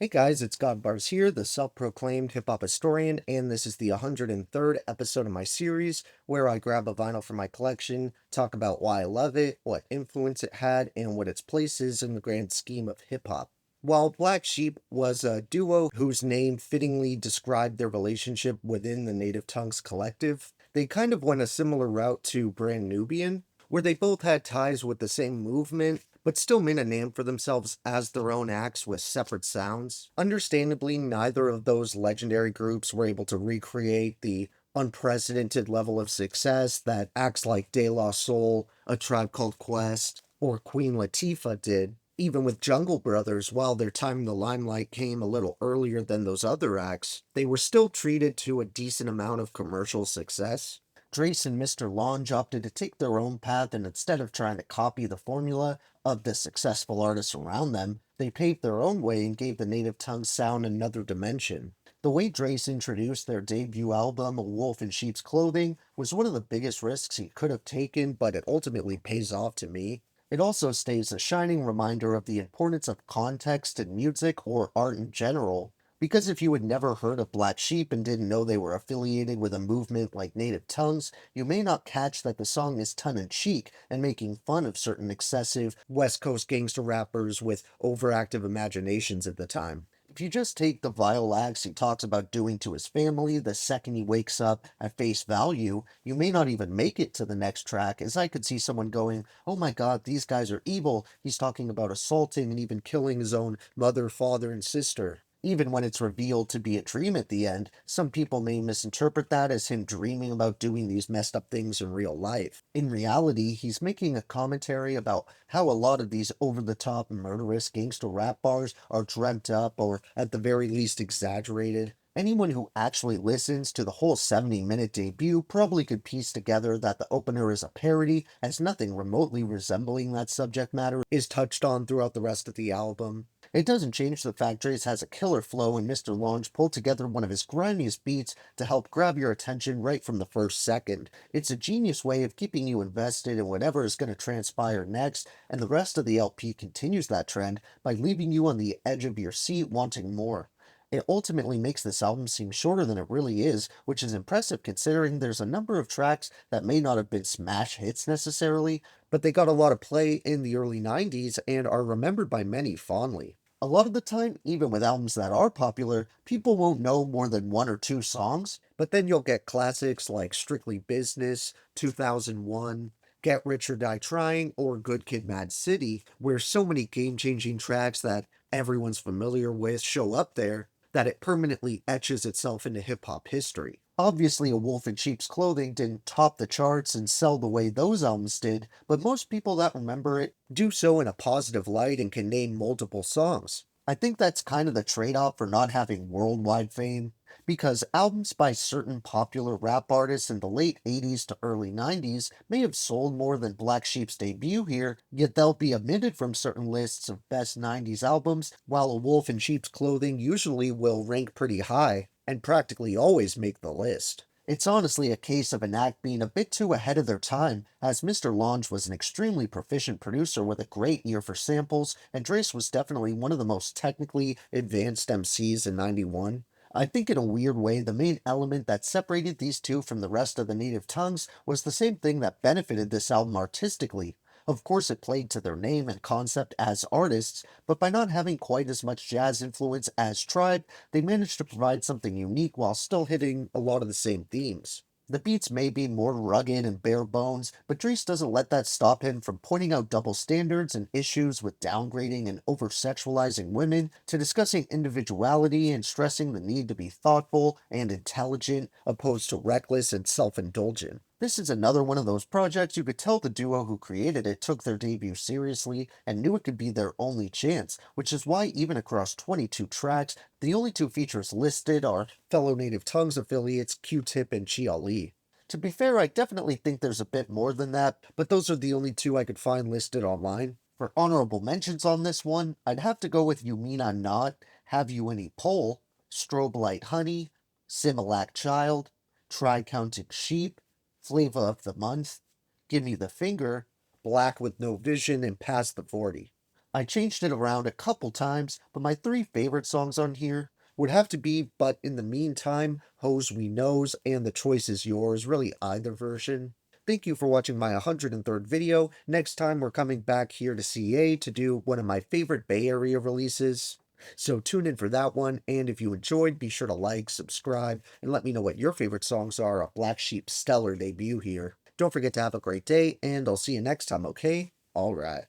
Hey guys, it's God Bars here, the self-proclaimed hip-hop historian, and this is the 103rd episode of my series where I grab a vinyl from my collection, talk about why I love it, what influence it had, and what its place is in the grand scheme of hip-hop. While Black Sheep was a duo whose name fittingly described their relationship within the Native Tongues collective, they kind of went a similar route to Brand Nubian, where they both had ties with the same movement, but still made a name for themselves as their own acts with separate sounds. Understandably, neither of those legendary groups were able to recreate the unprecedented level of success that acts like De La Soul, A Tribe Called Quest, or Queen Latifah did. Even with Jungle Brothers, while their time in the limelight came a little earlier than those other acts, they were still treated to a decent amount of commercial success. Drace and Mr. Longe opted to take their own path, and instead of trying to copy the formula of the successful artists around them, they paved their own way and gave the native tongue sound another dimension. The way Drace introduced their debut album, A Wolf in Sheep's Clothing, was one of the biggest risks he could have taken, but it ultimately pays off to me. It also stays a shining reminder of the importance of context in music or art in general. Because if you had never heard of Black Sheep and didn't know they were affiliated with a movement like Native Tongues, you may not catch that the song is tongue-in-cheek and making fun of certain excessive West Coast gangster rappers with overactive imaginations at the time. If you just take the vile acts he talks about doing to his family the second he wakes up at face value, you may not even make it to the next track, as I could see someone going, "Oh my god, these guys are evil. He's talking about assaulting and even killing his own mother, father, and sister." Even when it's revealed to be a dream at the end, some people may misinterpret that as him dreaming about doing these messed up things in real life. In reality, he's making a commentary about how a lot of these over-the-top murderous gangster rap bars are dreamt up or at the very least exaggerated. Anyone who actually listens to the whole 70-minute debut probably could piece together that the opener is a parody, as nothing remotely resembling that subject matter is touched on throughout the rest of the album. It doesn't change the fact Drace has a killer flow, and Mr. Longe pulled together one of his grimiest beats to help grab your attention right from the first second. It's a genius way of keeping you invested in whatever is going to transpire next, and the rest of the LP continues that trend by leaving you on the edge of your seat wanting more. It ultimately makes this album seem shorter than it really is, which is impressive considering there's a number of tracks that may not have been smash hits necessarily, but they got a lot of play in the early 90s and are remembered by many fondly. A lot of the time, even with albums that are popular, people won't know more than one or two songs, but then you'll get classics like Strictly Business, 2001, Get Rich or Die Trying, or Good Kid Mad City, where so many game-changing tracks that everyone's familiar with show up there that it permanently etches itself into hip-hop history. Obviously, A Wolf in Sheep's Clothing didn't top the charts and sell the way those albums did, but most people that remember it do so in a positive light and can name multiple songs. I think that's kind of the trade-off for not having worldwide fame, because albums by certain popular rap artists in the late 80s to early 90s may have sold more than Black Sheep's debut here, yet they'll be omitted from certain lists of best 90s albums, while A Wolf in Sheep's Clothing usually will rank pretty high and practically always make the list. It's honestly a case of an act being a bit too ahead of their time, as Mr. Longe was an extremely proficient producer with a great ear for samples, and Drace was definitely one of the most technically advanced MCs in 91. I think in a weird way, the main element that separated these two from the rest of the native tongues was the same thing that benefited this album artistically. Of course, it played to their name and concept as artists, but by not having quite as much jazz influence as Tribe, they managed to provide something unique while still hitting a lot of the same themes. The beats may be more rugged and bare bones, but Drees doesn't let that stop him from pointing out double standards and issues with downgrading and over-sexualizing women, to discussing individuality and stressing the need to be thoughtful and intelligent, opposed to reckless and self-indulgent. This is another one of those projects you could tell the duo who created it took their debut seriously and knew it could be their only chance, which is why even across 22 tracks, the only two features listed are fellow Native Tongues affiliates Q-Tip and Chi Ali. To be fair, I definitely think there's a bit more than that, but those are the only two I could find listed online. For honorable mentions on this one, I'd have to go with You Mean I'm Not, Have You Any Pole, Strobe Light Honey, Similac Child, Try Counting Sheep, Flavor of the Month, Give Me the Finger, Black with No Vision, and Past the 40. I changed it around a couple times, but my three favorite songs on here would have to be But in the Meantime, Hose We Knows, and The Choice Is Yours, really either version. Thank you for watching my 103rd video. Next time we're coming back here to CA to do one of my favorite Bay Area releases. So tune in for that one, and if you enjoyed, be sure to like, subscribe, and let me know what your favorite songs are of Black Sheep's stellar debut here. Don't forget to have a great day, and I'll see you next time, okay? Alright.